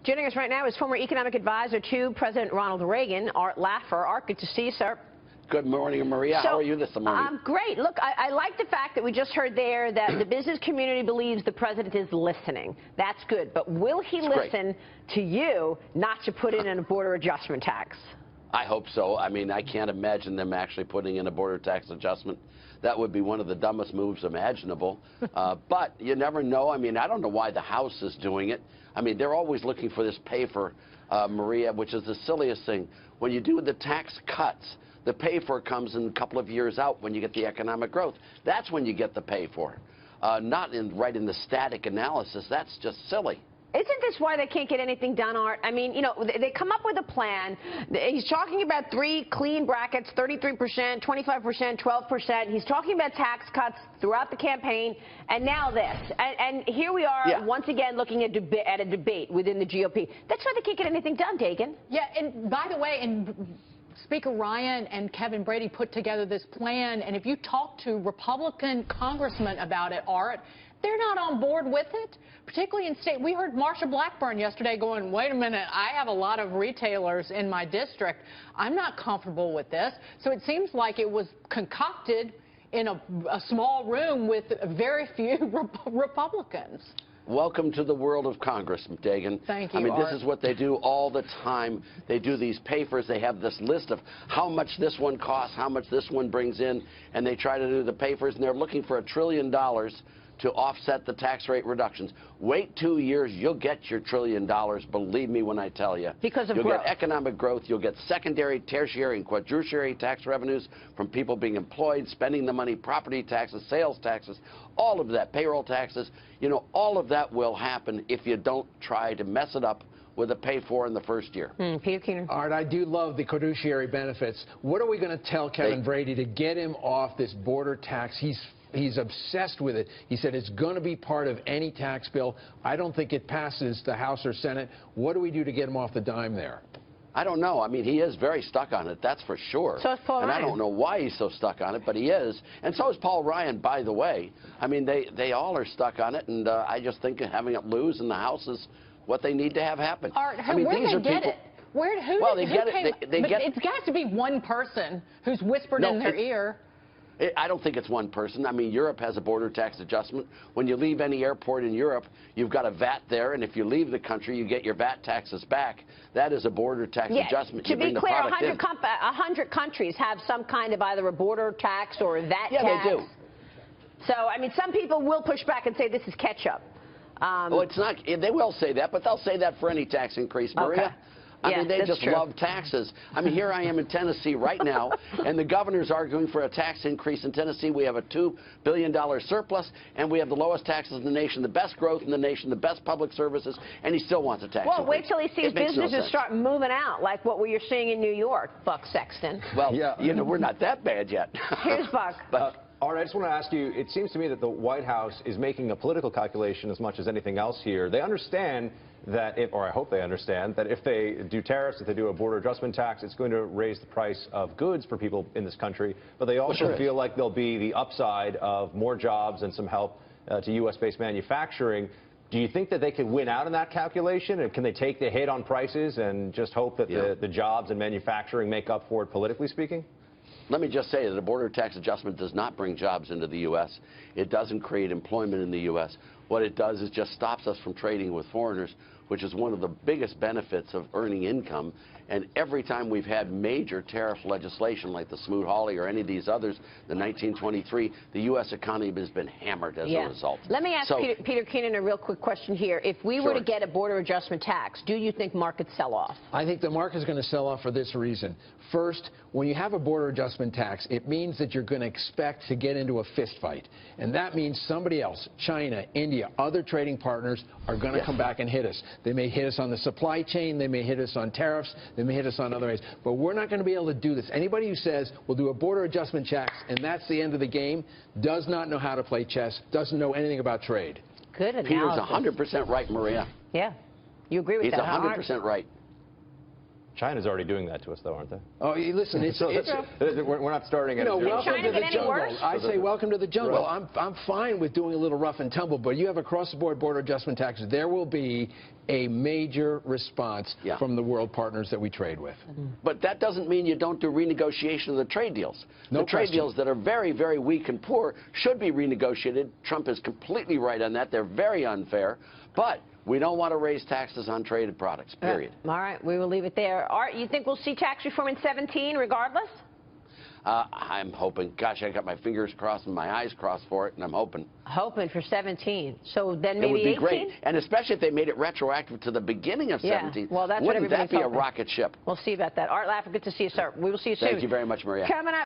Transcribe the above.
Joining us right now is former economic advisor to President Ronald Reagan, Art Laffer. Art, good to see you, sir. Good morning, Maria. How are you this morning? I'm great. Look, I like the fact that we just heard there that the business community believes the president is listening. That's good. But will he listen to you not to put in a border adjustment tax? I hope so. I mean, I can't imagine them actually putting in a border tax adjustment. That would be one of the dumbest moves imaginable. But you never know. I mean, I don't know why the House is doing it. I mean, they're always looking for this pay for, Maria, which is the silliest thing. When you do the tax cuts, the pay for comes in a couple of years out when you get the economic growth. That's when you get the pay for. Not right in the static analysis. That's just silly. Isn't this why they can't get anything done, Art? I mean, you know, they come up with a plan. He's talking about 3 clean brackets, 33%, 25%, 12%. He's talking about tax cuts throughout the campaign, and now this. And here we are once again looking at a debate within the GOP. That's why they can't get anything done, Dagan. Yeah, and by the way, Speaker Ryan and Kevin Brady put together this plan, and if you talk to Republican congressmen about it, Art, they're not on board with it, particularly in state. We heard Marsha Blackburn yesterday going, wait a minute, I have a lot of retailers in my district. I'm not comfortable with this. So it seems like it was concocted in a small room with very few Republicans. Welcome to the world of Congress, Dagan. Thank you, I mean, Art. this is what they do all the time. They do these papers. They have this list of how much this one costs, how much this one brings in, and they try to do the papers, and they're looking for $1 trillion to offset the tax rate reductions. Wait 2 years, you'll get your $1 trillion, believe me when I tell you. Because of growth. You'll get economic growth, you'll get secondary, tertiary, and quadrilateral tax revenues from people being employed, spending the money, property taxes, sales taxes, all of that, payroll taxes. You know, all of that will happen if you don't try to mess it up with a pay-for in the first year. Peter Keenan. Art, I do love the fiduciary benefits. What are we going to tell Kevin Brady to get him off this border tax? He's obsessed with it. He said it's going to be part of any tax bill. I don't think it passes the House or Senate. What do we do to get him off the dime there? I don't know. I mean, he is very stuck on it, that's for sure. So is Paul Ryan. And I don't know why he's so stuck on it, but he is. And so is Paul Ryan, by the way. I mean, they all are stuck on it, and I just think having it lose in the House is what they need to have happen. Art, I mean, where do they get it? It's got to be one person who's whispered in their ear. I don't think it's one person. I mean, Europe has a border tax adjustment. When you leave any airport in Europe, you've got a VAT there, and if you leave the country, you get your VAT taxes back. That is a border tax adjustment. To be clear, 100 countries have some kind of either a border tax or a VAT tax. Yeah, they do. So, I mean, some people will push back and say this is ketchup. Well, it's not. They will say that, but they'll say that for any tax increase, Maria. Okay. I mean, they just love taxes. I mean, here I am in Tennessee right now, and the governor's arguing for a tax increase in Tennessee. We have a $2 billion surplus, and we have the lowest taxes in the nation, the best growth in the nation, the best public services, and he still wants a tax increase. Well, wait till he sees businesses start moving out, like what we are seeing in New York, Buck Sexton. Well, you know, we're not that bad yet. Here's Buck. Art, I just want to ask you, it seems to me that the White House is making a political calculation as much as anything else here. They understand that or I hope they understand, that if they do tariffs, if they do a border adjustment tax, it's going to raise the price of goods for people in this country. But they also feel like there'll be the upside of more jobs and some help to U.S.-based manufacturing. Do you think that they can win out in that calculation? And can they take the hit on prices and just hope that the jobs and manufacturing make up for it, politically speaking? Let me just say that a border tax adjustment does not bring jobs into the U.S. It doesn't create employment in the U.S. What it does is just stops us from trading with foreigners, which is one of the biggest benefits of earning income. And every time we've had major tariff legislation like the Smoot-Hawley or any of these others, the 1923, the U.S. economy has been hammered as a result. Let me ask Peter Keenan a real quick question here. If we were to get a border adjustment tax, do you think markets sell off? I think the market's going to sell off for this reason. First, when you have a border adjustment tax, it means that you're going to expect to get into a fist fight. And that means somebody else, China, India, other trading partners, are going to come back and hit us. They may hit us on the supply chain. They may hit us on tariffs. They may hit us on other ways. But we're not going to be able to do this. Anybody who says we'll do a border adjustment tax and that's the end of the game does not know how to play chess, doesn't know anything about trade. Good analysis. Peter's 100% right, Maria. Yeah. You agree with that, He's 100% right. China's already doing that to us, though, aren't they? Oh, listen, we're not starting at zero. welcome China to the get any jungle. worse? I say welcome to the jungle. Right. I'm fine with doing a little rough and tumble, but you have across-the-board border adjustment taxes. There will be a major response from the world partners that we trade with. But that doesn't mean you don't do renegotiation of the trade deals. No the trade question. deals that are very, very weak and poor should be renegotiated. Trump is completely right on that. They're very unfair. But we don't want to raise taxes on traded products, period. All right, we will leave it there. Art, you think we'll see tax reform in 17 regardless? I'm hoping. Gosh, I got my fingers crossed and my eyes crossed for it, and I'm hoping. Hoping for 17. So then maybe it would be 18? great, and especially if they made it retroactive to the beginning of 17. Well, that's what Wouldn't that everybody's be a hoping. rocket ship? We'll see about that. Art Laffer, good to see you, sir. We will see you soon. Thank you very much, Maria. Coming up.